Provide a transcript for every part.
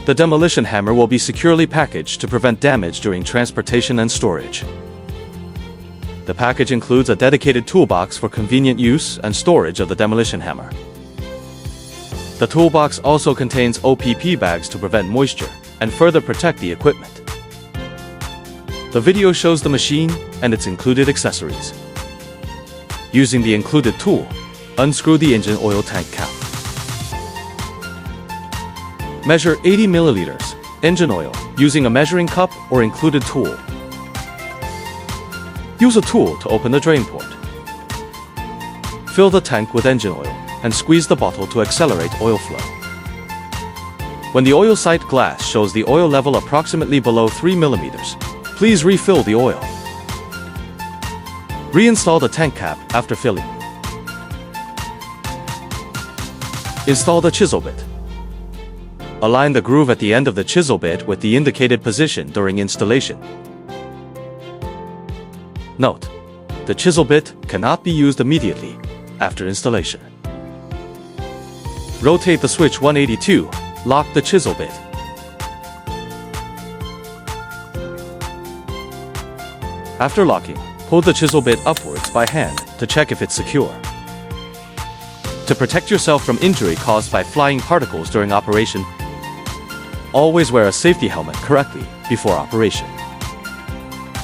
The demolition hammer will be securely packaged to prevent damage during transportation and storage. The package includes a dedicated toolbox for convenient use and storage of the demolition hammer. The toolbox also contains OPP bags to prevent moisture and further protect the equipment. The video shows the machine and its included accessories. Using the included tool, unscrew the engine oil tank cap. Measure 80 milliliters engine oil using a measuring cup or included tool. Use a tool to open the drain port. Fill the tank with engine oil and squeeze the bottle to accelerate oil flow. When the oil sight glass shows the oil level approximately below 3 millimeters, please refill the oil. Reinstall the tank cap after filling. Install the chisel bit. Align the groove at the end of the chisel bit with the indicated position during installation. Note: the chisel bit cannot be used immediately after installation. Rotate the switch 182, lock the chisel bit. After locking, pull the chisel bit upwards by hand to check if it's secure. To protect yourself from injury caused by flying particles during operation, always wear a safety helmet correctly before operation.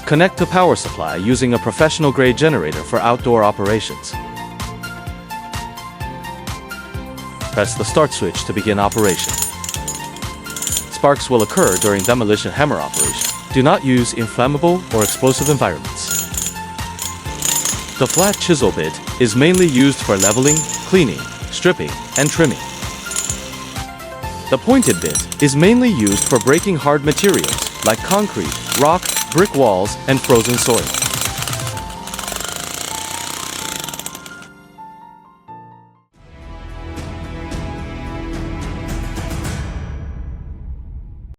Connect to power supply using a professional-grade generator for outdoor operations. Press the start switch to begin operation. Sparks will occur during demolition hammer operation. Do not use inflammable or explosive environments. The flat chisel bit is mainly used for leveling, cleaning, stripping, and trimming. The pointed bit is mainly used for breaking hard materials like concrete, rock, brick walls, and frozen soil.